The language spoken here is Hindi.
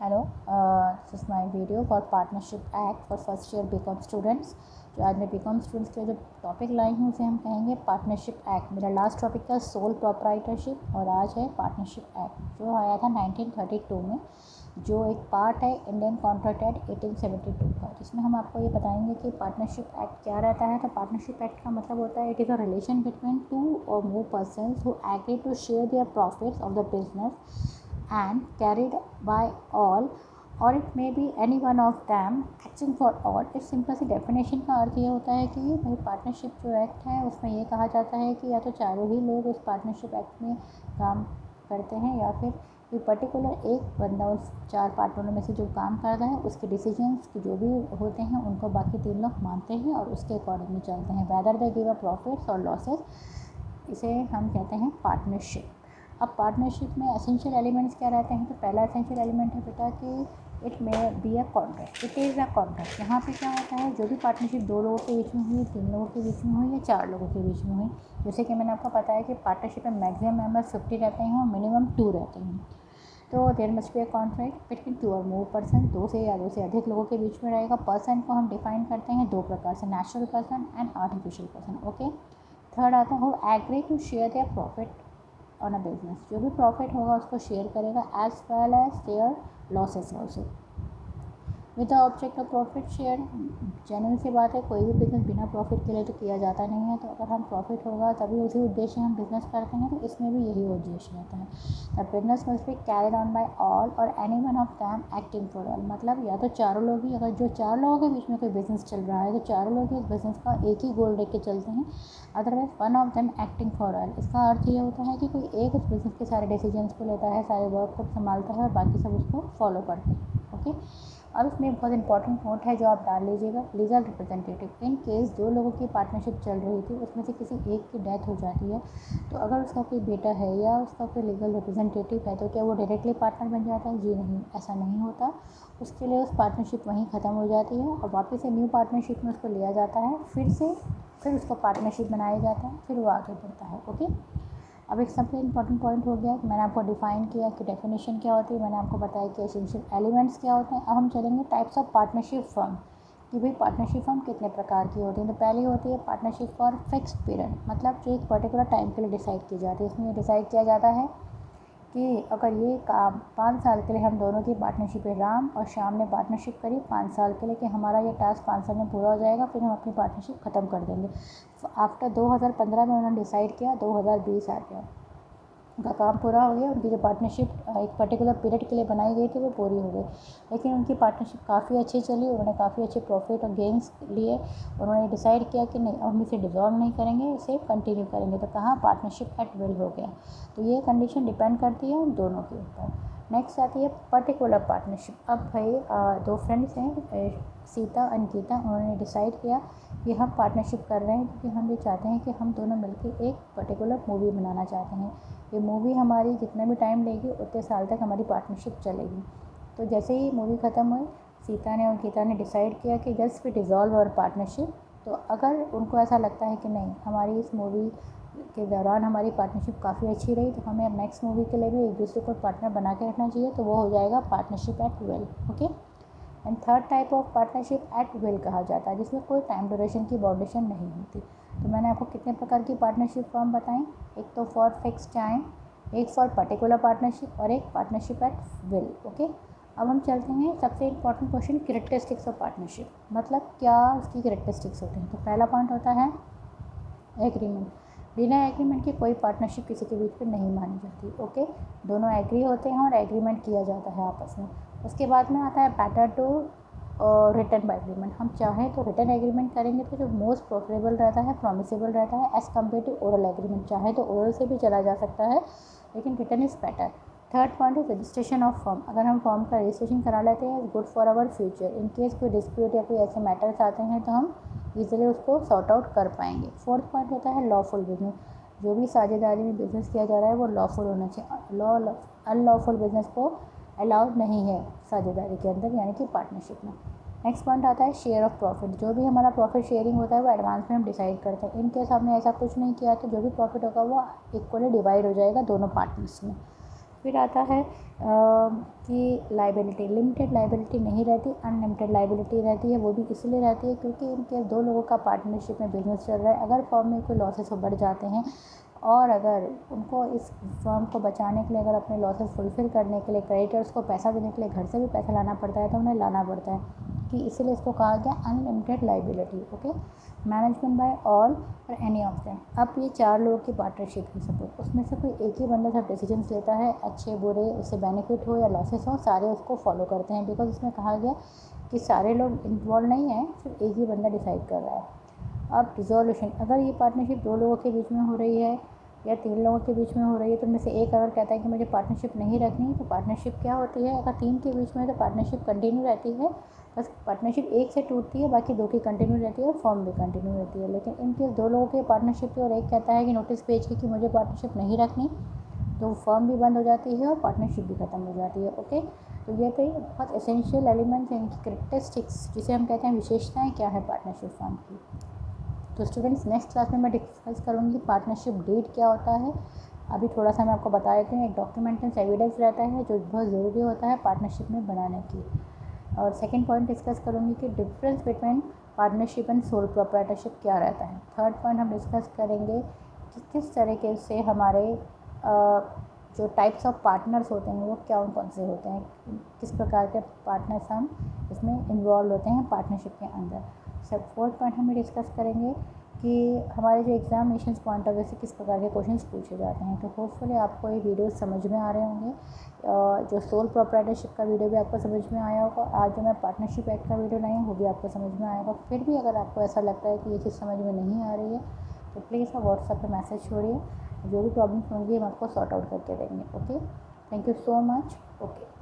Hello, this is my video for partnership act for first year BCom students. जो आज मैं बीकॉम स्टूडेंट्स के जो टॉपिक लाई हूँ उसे हम कहेंगे पार्टनरशिप एक्ट। मेरा लास्ट टॉपिक था सोल प्रोप्राइटरशिप और आज है पार्टनरशिप एक्ट जो आया था 1932 में, जो एक पार्ट है इंडियन कॉन्ट्रैक्ट एक्ट 1872 का, जिसमें हम आपको ये बताएंगे कि पार्टनरशिप एक्ट क्या रहता है। तो पार्टनरशिप एक्ट का मतलब होता है it is a relation between two or more persons who agree to share their profits of the business and carried by all, और it may be any one of them acting for all. इस सिंपल सी डेफिनेशन का अर्थ ये होता है कि भाई पार्टनरशिप जो एक्ट है उसमें ये कहा जाता है कि या तो चारों ही लोग उस पार्टनरशिप एक्ट में काम करते हैं या फिर कोई पर्टिकुलर एक बंदा उस चार पार्टनरों में से जो काम कर रहा है उसके डिसीजंस जो भी होते हैं उनको बाकी तीन लोग मानते हैं और उसके अकॉर्डिंगली चलते हैं, whether they give a profits और लॉसेस। इसे हम कहते हैं पार्टनरशिप। अब पार्टनरशिप में एसेंशियल एलिमेंट्स क्या रहते हैं? तो पहला एसेंशियल एलिमेंट है बेटा कि it may B a contract, it is a contract. यहाँ पे क्या होता है, जो भी पार्टनरशिप दो लोगों के बीच में हुई, तीन लोगों के बीच में हुई या चार लोगों के बीच में हुई, जैसे कि मैंने आपको बताया कि पार्टनरशिप में मैक्सिमम मेंबर्स 50 रहते हैं और मिनिमम 2 रहते हैं। तो there must be a contract between 2 और मोर पर्सन, दो से या दो से अधिक लोगों के बीच में रहेगा। पर्सन को हम डिफाइन करते हैं दो प्रकार से, natural person and artificial person. Okay, third आता है agree to share their profit on a business, जो भी प्रॉफिट होगा उसको शेयर करेगा as well as their losses also with the object of profit share. Genuine सी बात है, कोई भी बिजनेस बिना प्रॉफिट के लिए तो किया जाता नहीं है। तो अगर हम प्रॉफिट होगा तभी उसी उद्देश्य से हम बिजनेस करते हैं, तो इसमें भी यही उद्देश्य रहता है। The business must be carried on by all or any one of them acting for all. मतलब या तो चारों लोग ही, अगर जो चार लोगों के बीच में कोई बिजनेस चल रहा है तो चारों लोग ही उस बिजनेस का एक ही गोल लेके चलते हैं, otherwise one of them acting for all. इसका अर्थ ये होता है कि कोई एक उस बिजनेस के सारे डिसीजंस को लेता है, सारे वर्क को संभालता है और बाकी सब उसको फॉलो करते हैं। ओके, अब इसमें बहुत इंपॉर्टेंट नोट है जो आप डाल लीजिएगा, लीगल रिप्रेजेंटेटिव। इन केस दो लोगों की पार्टनरशिप चल रही थी, उसमें से किसी एक की डेथ हो जाती है, तो अगर उसका कोई बेटा है या उसका कोई लीगल रिप्रेजेंटेटिव है तो क्या वो डायरेक्टली पार्टनर बन जाता है? जी नहीं, ऐसा नहीं होता। उसके लिए उस पार्टनरशिप वहीं ख़त्म हो जाती है और वापस से न्यू पार्टनरशिप में उसको लिया जाता है, फिर उसका पार्टनरशिप बनाया जाता है, फिर वो आगे बढ़ता है। ओके, अब एक सबसे इंपॉर्टेंट पॉइंट हो गया कि मैंने आपको डिफाइन किया कि डेफिनेशन क्या होती है, मैंने आपको बताया कि एसेंशियल एलिमेंट्स क्या होते हैं। अब हम चलेंगे टाइप्स ऑफ पार्टनरशिप फर्म, कि भाई पार्टनरशिप फर्म कितने प्रकार की होती है। तो पहली होती है पार्टनरशिप फॉर फिक्स्ड पीरियड, मतलब जो एक पर्टिकुलर टाइम के लिए डिसाइड की जाती है। इसमें ये डिसाइड किया जाता है कि अगर ये काम 5 साल के लिए हम दोनों की पार्टनरशिप है, राम और श्याम ने पार्टनरशिप करी 5 साल के लिए कि हमारा ये टास्क 5 साल में पूरा हो जाएगा, फिर हम अपनी पार्टनरशिप ख़त्म कर देंगे। आफ्टर 2015 में उन्होंने डिसाइड किया, 2020 आ गया, उनका काम पूरा हो गया, उनकी जो पार्टनरशिप एक पर्टिकुलर पीरियड के लिए बनाई गई थी वो पूरी हो गई। लेकिन उनकी पार्टनरशिप काफ़ी अच्छी चली, उन्होंने काफ़ी अच्छे प्रॉफिट और गेंस लिए। उन्होंने डिसाइड किया कि नहीं, हम इसे डिज़ोल्व नहीं करेंगे, इसे कंटिन्यू करेंगे। तो कहाँ पार्टनरशिप एट विल हो गया। तो ये कंडीशन डिपेंड करती है उन दोनों के ऊपर। नेक्स्ट आती है पर्टिकुलर पार्टनरशिप। अब भाई दो फ्रेंड्स हैं, सीता एंड गीता, उन्होंने डिसाइड किया कि हम पार्टनरशिप कर रहे हैं क्योंकि हम ये चाहते हैं कि हम दोनों मिलकर एक पर्टिकुलर मूवी बनाना चाहते हैं। ये मूवी हमारी जितना भी टाइम लेगी उतने साल तक हमारी पार्टनरशिप चलेगी। तो जैसे ही मूवी ख़त्म हुई, सीता ने और गीता ने डिसाइड किया कि just we dissolve our partnership. तो अगर उनको ऐसा लगता है कि नहीं, हमारी इस मूवी के दौरान हमारी पार्टनरशिप काफ़ी अच्छी रही, तो हमें अब नेक्स्ट मूवी के लिए भी एक दूसरे को पार्टनर बना के रखना चाहिए, तो वो हो जाएगा partnership at will. Okay, and third type of partnership at will कहा जाता है, जिसमें कोई टाइम ड्यूरेशन की बाउंडेशन नहीं होती। तो मैंने आपको कितने प्रकार की पार्टनरशिप फॉर्म बताएं, एक तो फॉर फिक्स टाइम, एक फॉर पर्टिकुलर पार्टनरशिप और एक पार्टनरशिप एट विल। ओके, अब हम चलते हैं सबसे important question, characteristics of partnership, मतलब क्या उसकी कैरेक्टरिस्टिक्स होते हैं। तो पहला पॉइंट होता है एग्रीमेंट। बिना एग्रीमेंट के कोई पार्टनरशिप किसी के बीच में नहीं मानी जाती। ओके, दोनों एग्री होते हैं और एग्रीमेंट किया जाता है आपस में। उसके बाद में आता है better to written by agreement. हम चाहें तो रिटर्न एग्रीमेंट करेंगे तो जो मोस्ट प्रोफरेबल रहता है, प्रॉमिसेबल रहता है as compare to oral agreement. चाहे तो ओरल से भी चला जा सकता है, लेकिन written is better. Third point है रजिस्ट्रेशन ऑफ फॉर्म। अगर हम फॉर्म का रजिस्ट्रेशन करा लेते हैं, good for our future. In case कोई डिस्प्यूट या कोई ऐसे मैटर्स आते हैं तो हम ईजिली उसको सॉर्ट आउट कर पाएंगे। फोर्थ पॉइंट होता है लॉफुल बिजनेस। जो भी साझेदारी में बिजनेस किया जा रहा है वो लॉफुल होना चाहिए। अनलॉफुल बिजनेस को अलाउड नहीं है साझेदारी के अंदर, यानी कि पार्टनरशिप में। नेक्स्ट पॉइंट आता है शेयर ऑफ प्रॉफिट। जो भी हमारा प्रॉफिट शेयरिंग होता है वो एडवांस में हम डिसाइड करते हैं। इन केस हमने ऐसा कुछ नहीं किया तो जो भी प्रॉफिट होगा वो इक्वली डिवाइड हो जाएगा दोनों पार्टनर्स में। फिर आता है कि लाइबिलिटी, लिमिटेड लाइबिलिटी नहीं रहती, अनलिमिटेड लाइबिलिटी रहती है। वो भी इसलिए रहती है क्योंकि इनके दो लोगों का पार्टनरशिप में बिजनेस चल रहा है। अगर फर्म में कोई लॉसेस बढ़ जाते हैं और अगर उनको इस फर्म को बचाने के लिए, अगर अपने लॉसेस फुलफ़िल करने के लिए, क्रेडिटर्स को पैसा देने के लिए घर से भी पैसा लाना पड़ता है तो उन्हें लाना पड़ता है, कि इसीलिए इसको कहा गया unlimited liability. Okay, management by all or any of them. अब ये 4 लोगों की पार्टनरशिप की सपोर्ट, उसमें से कोई एक ही बंदा सब डिसीजंस लेता है, अच्छे बुरे, उससे बेनिफिट हो या लॉसेस हो, सारे उसको फॉलो करते हैं। बिकॉज इसमें कहा गया कि सारे लोग इन्वॉल्व नहीं हैं, सिर्फ एक ही बंदा डिसाइड कर रहा है। अब रिजोल्यूशन, अगर ये पार्टनरशिप 2 लोगों के बीच में हो रही है या 3 लोगों के बीच में हो रही है, तो उनमें से एक अगर कहता है कि मुझे पार्टनरशिप नहीं रखनी, तो पार्टनरशिप क्या होती है? अगर 3 के बीच में है तो पार्टनरशिप कंटिन्यू रहती है, बस पार्टनरशिप एक से टूटती है, बाकी 2 की कंटिन्यू रहती है और फॉर्म भी कंटिन्यू रहती है। लेकिन इनकेस 2 लोगों की पार्टनरशिप थी और एक कहता है कि नोटिस भेज के कि मुझे पार्टनरशिप नहीं रखनी, तो फर्म भी बंद हो जाती है और पार्टनरशिप भी ख़त्म हो जाती है। ओके, तो ये थे बहुत एसेंशियल एलिमेंट्स, इनकी करेक्टरिस्टिक्स, जिसे हम कहते हैं विशेषताएँ क्या है पार्टनरशिप फर्म की। तो स्टूडेंट्स, नेक्स्ट क्लास में मैं डिस्कस करूँगी पार्टनरशिप डीड क्या होता है। अभी थोड़ा सा मैं आपको बता देती हूँ, एक डॉक्यूमेंटेंस एविडेंस रहता है जो बहुत ज़रूरी होता है पार्टनरशिप में बनाने की। और सेकंड पॉइंट डिस्कस करूँगी कि difference between partnership and sole proprietorship क्या रहता है। थर्ड पॉइंट हम डिस्कस करेंगे कि किस तरीके से हमारे जो टाइप्स ऑफ पार्टनर्स होते हैं वो कौन से होते हैं, किस प्रकार के पार्टनर्स हम इसमें इन्वॉल्व होते हैं पार्टनरशिप के अंदर। सब फोर्थ पॉइंट हम डिस्कस करेंगे कि हमारे जो एग्जामिनेशन पॉइंट ऑफ व्यू से किस प्रकार के क्वेश्चंस पूछे जाते हैं। तो होपफुली आपको ये वीडियो समझ में आ रहे होंगे। जो सोल प्रोप्राइटरशिप का वीडियो भी आपको समझ में आया होगा, आज जो मैं पार्टनरशिप एक्ट का वीडियो लाई हूँ वो भी आपको समझ में आएगा। फिर भी अगर आपको ऐसा लगता है कि ये चीज़ समझ में नहीं आ रही है तो प्लीज़ आप व्हाट्सएप पर मैसेज छोड़िए, जो भी प्रॉब्लम्स होंगी हम आपको सॉर्ट आउट करके देंगे। Okay, thank you so much. Okay.